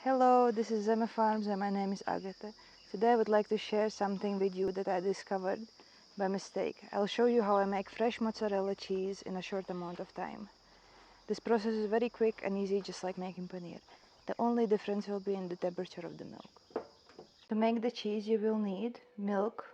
Hello, this is Zeme Farms and my name is Agatha. Today I would like to share something with you that I discovered by mistake. I'll show you how I make fresh mozzarella cheese in a short amount of time. This process is very quick and easy, just like making paneer. The only difference will be in the temperature of the milk. To make the cheese you will need milk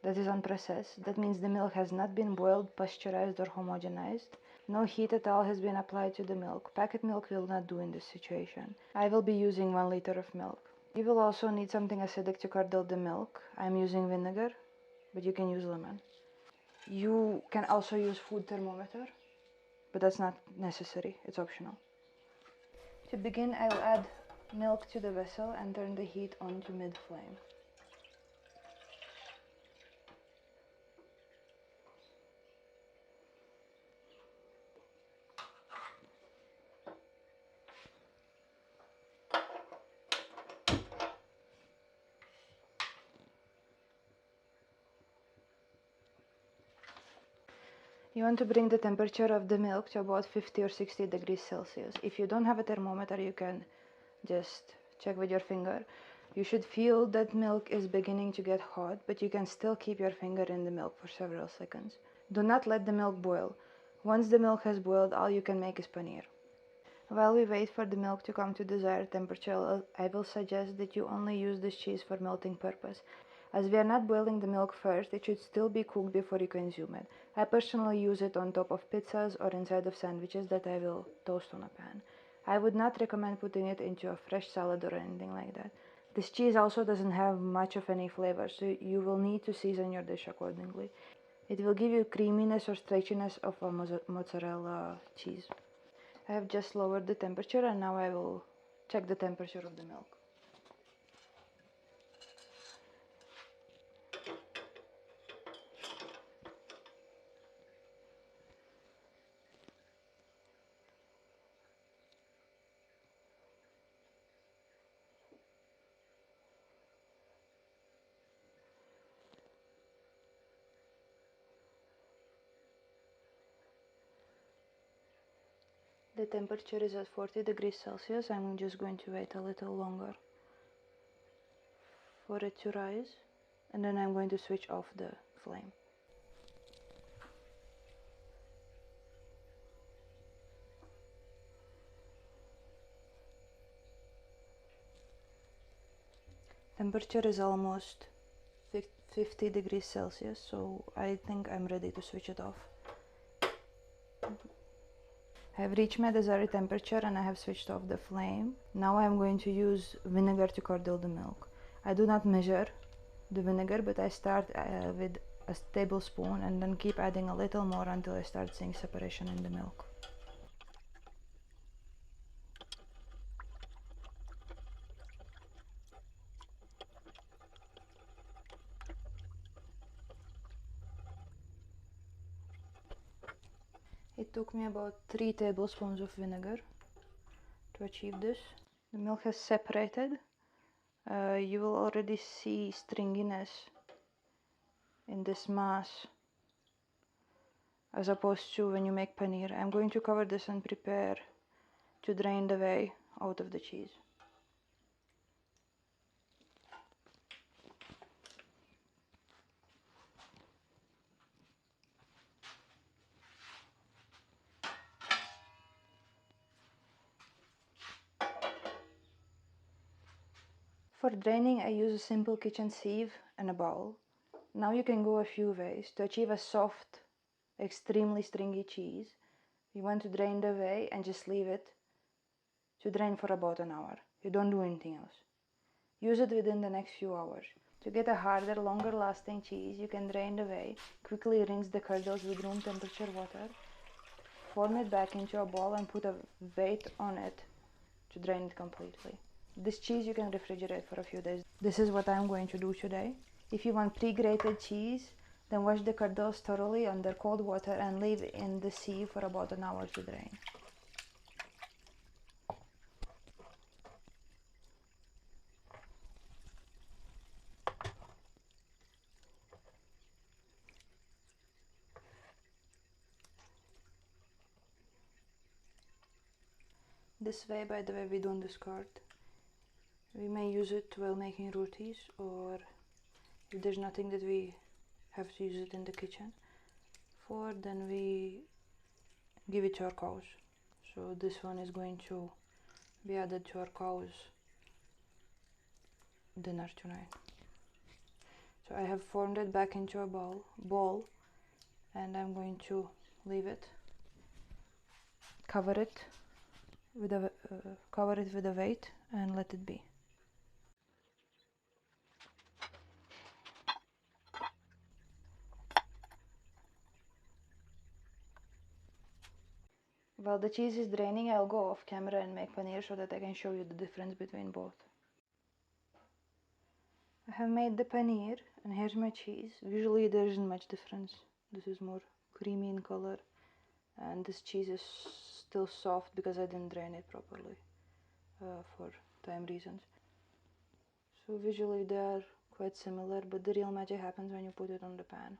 that is unprocessed. That means the milk has not been boiled, pasteurized or homogenized. No heat at all has been applied to the milk. Packet milk will not do in this situation. I will be using 1 liter of milk. You will also need something acidic to curdle the milk. I'm using vinegar, but you can use lemon. You can also use food thermometer, but that's not necessary, it's optional. To begin, I will add milk to the vessel and turn the heat on to mid-flame. You want to bring the temperature of the milk to about 50 or 60 degrees Celsius. If you don't have a thermometer, you can just check with your finger. You should feel that milk is beginning to get hot, but you can still keep your finger in the milk for several seconds. Do not let the milk boil. Once the milk has boiled, all you can make is paneer. While we wait for the milk to come to desired temperature, I will suggest that you only use this cheese for melting purpose. As we are not boiling the milk first, it should still be cooked before you consume it. I personally use it on top of pizzas or inside of sandwiches that I will toast on a pan. I would not recommend putting it into a fresh salad or anything like that. This cheese also doesn't have much of any flavor, so you will need to season your dish accordingly. It will give you creaminess or stretchiness of a mozzarella cheese. I have just lowered the temperature and now I will check the temperature of the milk. The temperature is at 40 degrees Celsius. I'm just going to wait a little longer for it to rise, and then I'm going to switch off the flame. Temperature is almost 50 degrees Celsius, so I think I'm ready to switch it off. I have reached my desired temperature and I have switched off the flame. Now I'm going to use vinegar to curdle the milk. I do not measure the vinegar, but I start with a tablespoon and then keep adding a little more until I start seeing separation in the milk. It took me about 3 tablespoons of vinegar to achieve this. The milk has separated. You will already see stringiness in this mass as opposed to when you make paneer. I'm going to cover this and prepare to drain the whey out of the cheese. For draining, I use a simple kitchen sieve and a bowl. Now you can go a few ways. To achieve a soft, extremely stringy cheese, you want to drain the whey and just leave it to drain for about an hour. You don't do anything else. Use it within the next few hours. To get a harder, longer lasting cheese, you can drain the whey, quickly rinse the curdles with room temperature water, form it back into a ball and put a weight on it to drain it completely. This cheese you can refrigerate for a few days. This is what I'm going to do today. If you want pre-grated cheese, then wash the curdles thoroughly under cold water and leave in the sieve for about an hour to drain. This way, by the way, we don't discard. We may use it while making rotis, or if there's nothing that we have to use it in the kitchen for, then we give it to our cows. So this one is going to be added to our cows' dinner tonight. So I have formed it back into a bowl, and I'm going to leave it, cover it with a weight, and let it be. While the cheese is draining, I'll go off camera and make paneer so that I can show you the difference between both. I have made the paneer, and here's my cheese. Visually there isn't much difference. This is more creamy in color, and this cheese is still soft because I didn't drain it properly for time reasons. So visually they are quite similar, but the real magic happens when you put it on the pan.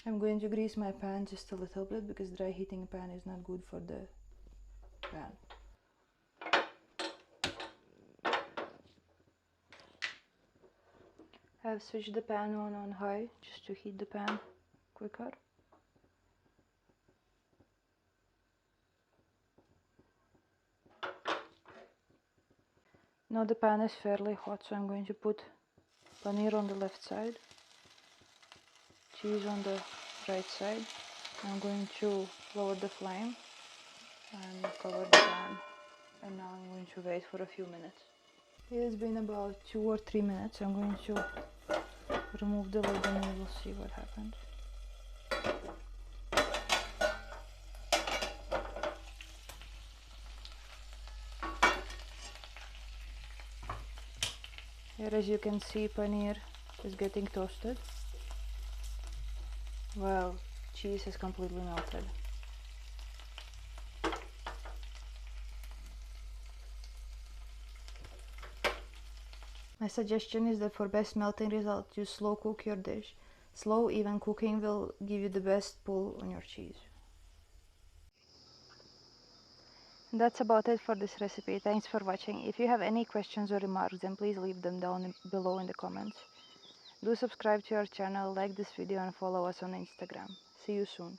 I'm going to grease my pan just a little bit because dry heating a pan is not good for the pan. I've switched the pan on high just to heat the pan quicker. Now the pan is fairly hot, so I'm going to put paneer on the left side, cheese on the right side. I'm going to lower the flame and cover the pan, and now I'm going to wait for a few minutes. It has been about 2 or 3 minutes. I'm going to remove the lid and we will see what happens. Here, as you can see, paneer is getting toasted, while cheese has completely melted. My suggestion is that for best melting result, you slow cook your dish. Slow, even cooking will give you the best pull on your cheese. And that's about it for this recipe. Thanks for watching. If you have any questions or remarks, then please leave them down below in the comments. Do subscribe to our channel, like this video, and follow us on Instagram. See you soon.